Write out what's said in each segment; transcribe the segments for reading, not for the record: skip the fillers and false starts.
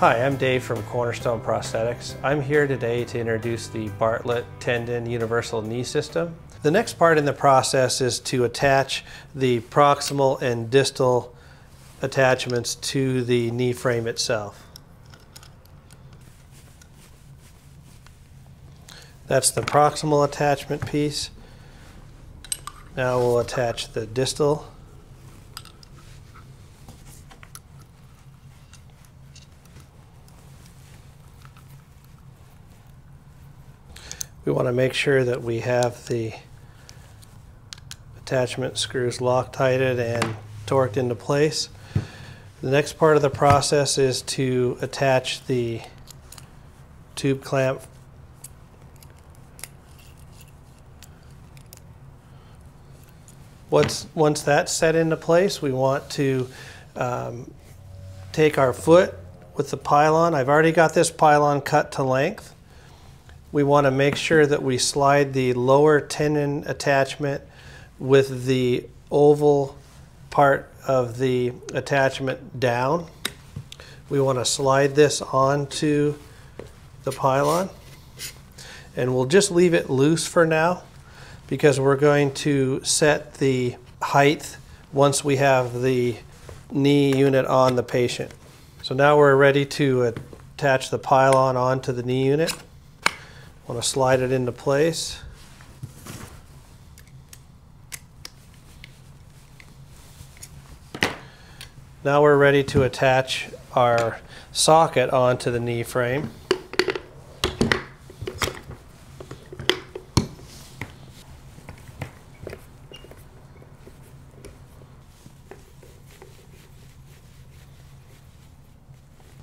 Hi, I'm Dave from Cornerstone Prosthetics. I'm here today to introduce the Bartlett Tendon Universal Knee System. The next part in the process is to attach the proximal and distal attachments to the knee frame itself. That's the proximal attachment piece. Now we'll attach the distal. We want to make sure that we have the attachment screws Loctited and torqued into place. The next part of the process is to attach the tube clamp. Once that's set into place, we want to take our foot with the pylon. I've already got this pylon cut to length. We want to make sure that we slide the lower tendon attachment with the oval part of the attachment down. We want to slide this onto the pylon, and we'll just leave it loose for now because we're going to set the height once we have the knee unit on the patient. So now we're ready to attach the pylon onto the knee unit. Want to slide it into place. Now we're ready to attach our socket onto the knee frame.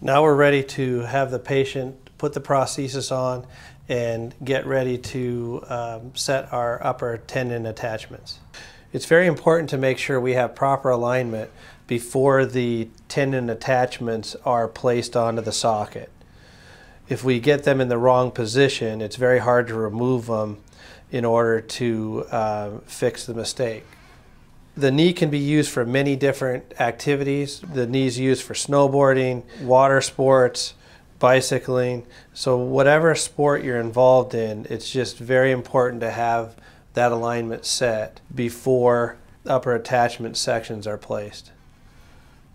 Now we're ready to have the patient put the prosthesis on and get ready to set our upper tendon attachments. It's very important to make sure we have proper alignment before the tendon attachments are placed onto the socket. If we get them in the wrong position, it's very hard to remove them in order to fix the mistake. The knee can be used for many different activities. The knee is used for snowboarding, water sports, bicycling. So whatever sport you're involved in, it's just very important to have that alignment set before upper attachment sections are placed.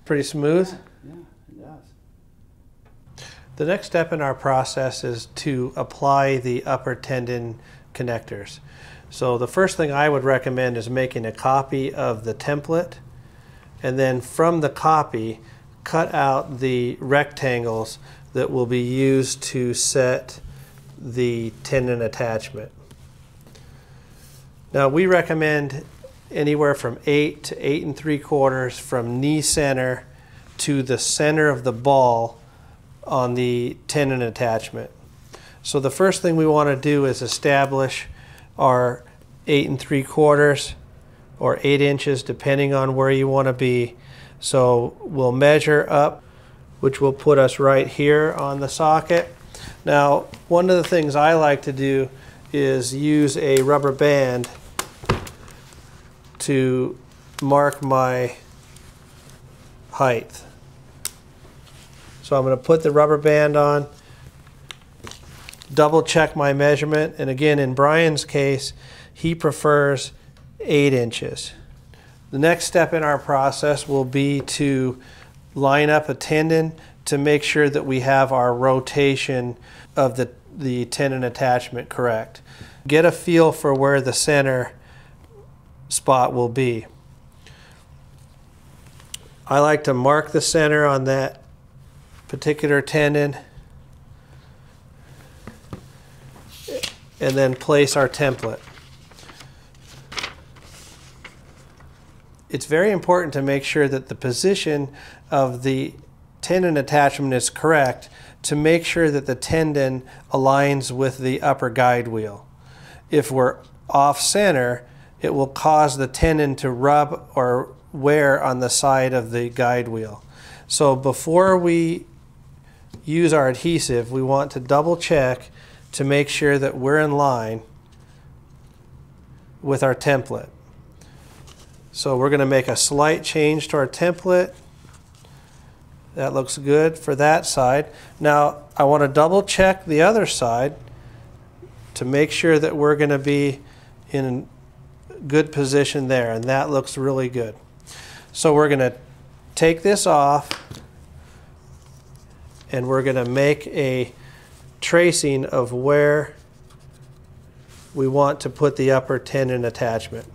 Pretty smooth? Yeah, it does. The next step in our process is to apply the upper tendon connectors. So the first thing I would recommend is making a copy of the template, and then from the copy cut out the rectangles that will be used to set the tendon attachment. Now we recommend anywhere from 8 to 8 3/4 from knee center to the center of the ball on the tendon attachment. So the first thing we want to do is establish our 8 3/4 or 8 inches depending on where you want to be. So we'll measure up, which will put us right here on the socket. Now, one of the things I like to do is use a rubber band to mark my height. So I'm going to put the rubber band on, double check my measurement, and again, in Brian's case, he prefers 8 inches. The next step in our process will be to line up a tendon to make sure that we have our rotation of the tendon attachment correct. Get a feel for where the center spot will be. I like to mark the center on that particular tendon and then place our template. It's very important to make sure that the position of the tendon attachment is correct to make sure that the tendon aligns with the upper guide wheel. If we're off center, it will cause the tendon to rub or wear on the side of the guide wheel. So before we use our adhesive, we want to double check to make sure that we're in line with our template. So we're going to make a slight change to our template That looks good for that side. Now I want to double check the other side to make sure that we're going to be in good position there, and that looks really good. So we're going to take this off and we're going to make a tracing of where we want to put the upper tenon attachment.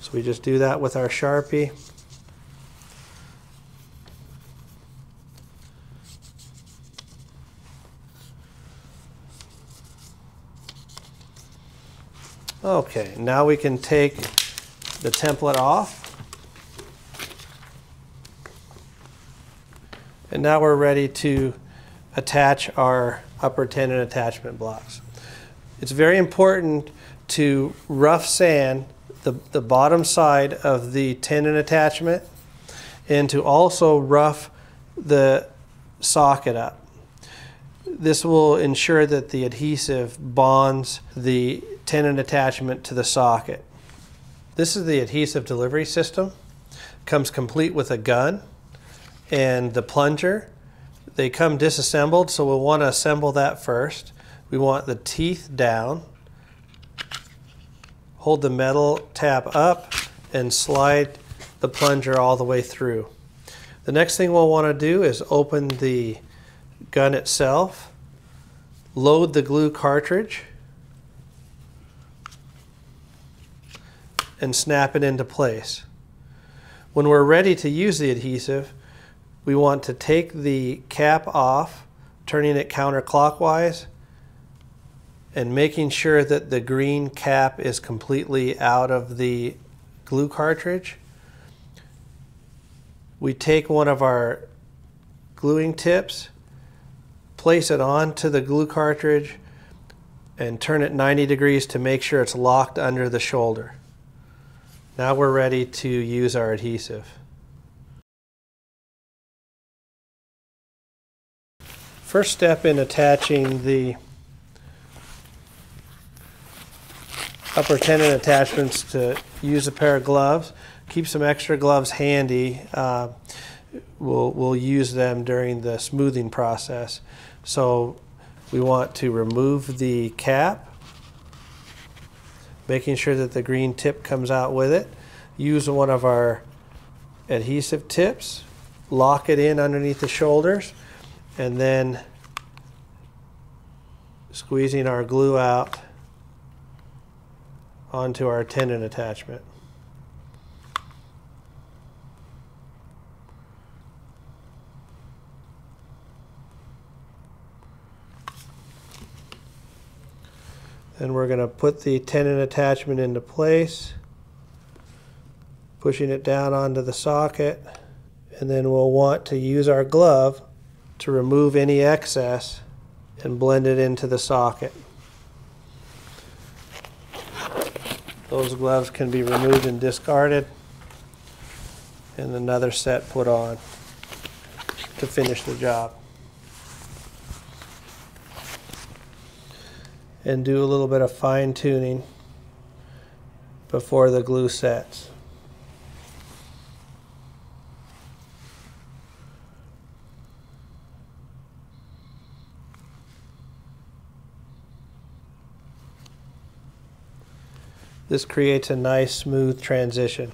So we just do that with our Sharpie. Okay, now we can take the template off. And now we're ready to attach our upper tenon attachment blocks. It's very important to rough sand the bottom side of the tenon attachment and to also rough the socket up. This will ensure that the adhesive bonds the tenon attachment to the socket. This is the adhesive delivery system. Comes complete with a gun and the plunger. They come disassembled, so we'll want to assemble that first. We want the teeth down. Hold the metal tab up and slide the plunger all the way through. The next thing we'll want to do is open the gun itself, load the glue cartridge, and snap it into place. When we're ready to use the adhesive, we want to take the cap off, turning it counterclockwise and making sure that the green cap is completely out of the glue cartridge. We take one of our gluing tips, place it onto the glue cartridge, and turn it 90 degrees to make sure it's locked under the shoulder. Now we're ready to use our adhesive. First step in attaching the upper tenon attachments, to use a pair of gloves. Keep some extra gloves handy. We'll use them during the smoothing process. So we want to remove the cap, making sure that the green tip comes out with it. Use one of our adhesive tips, lock it in underneath the shoulders, and then squeezing our glue out onto our tenon attachment. Then we're going to put the tenon attachment into place, pushing it down onto the socket, and then we'll want to use our glove to remove any excess and blend it into the socket. Those gloves can be removed and discarded, and another set put on to finish the job. And do a little bit of fine tuning before the glue sets. This creates a nice smooth transition.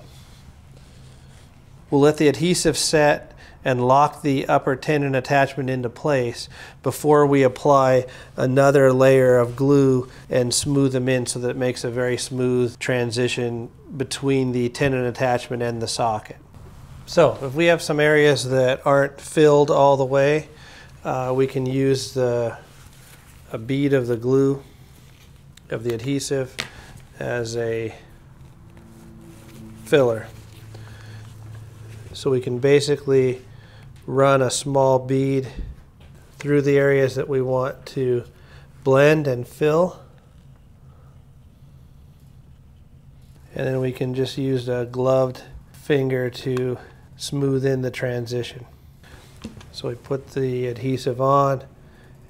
We'll let the adhesive set and lock the upper tenon attachment into place before we apply another layer of glue and smooth them in, so that it makes a very smooth transition between the tenon attachment and the socket. So if we have some areas that aren't filled all the way, we can use a bead of the glue, of the adhesive, as a filler. So we can basically run a small bead through the areas that we want to blend and fill. And then we can just use a gloved finger to smooth in the transition. So we put the adhesive on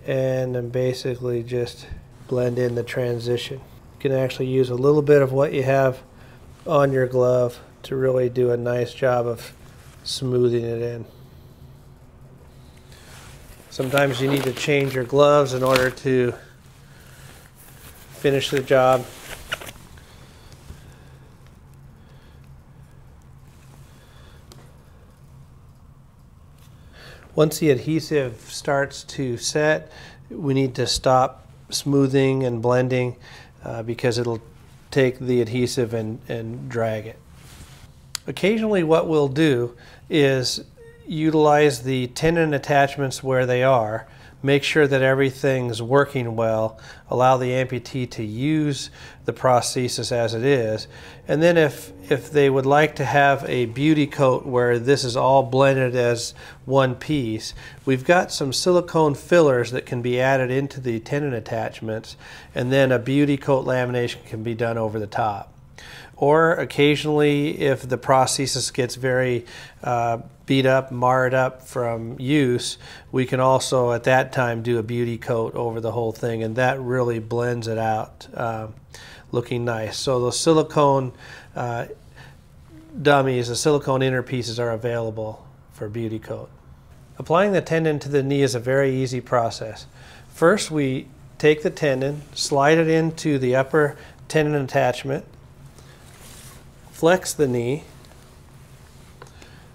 and then basically just blend in the transition. You can actually use a little bit of what you have on your glove to really do a nice job of smoothing it in. Sometimes you need to change your gloves in order to finish the job. Once the adhesive starts to set, we need to stop smoothing and blending because it'll take the adhesive and drag it. Occasionally what we'll do is utilize the tenon attachments where they are, make sure that everything's working well, allow the amputee to use the prosthesis as it is, and then if they would like to have a beauty coat where this is all blended as one piece, we've got some silicone fillers that can be added into the tenon attachments, and then a beauty coat lamination can be done over the top. Or occasionally, if the prosthesis gets very beat up, marred up from use, we can also at that time do a beauty coat over the whole thing, and that really blends it out looking nice. So those silicone dummies, the silicone inner pieces are available for beauty coat. Applying the tendon to the knee is a very easy process. First, we take the tendon, slide it into the upper tendon attachment, flex the knee,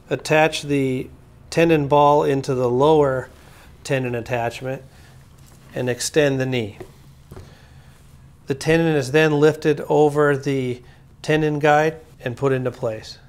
attach the tendon ball into the lower tendon attachment, and extend the knee. The tendon is then lifted over the tendon guide and put into place.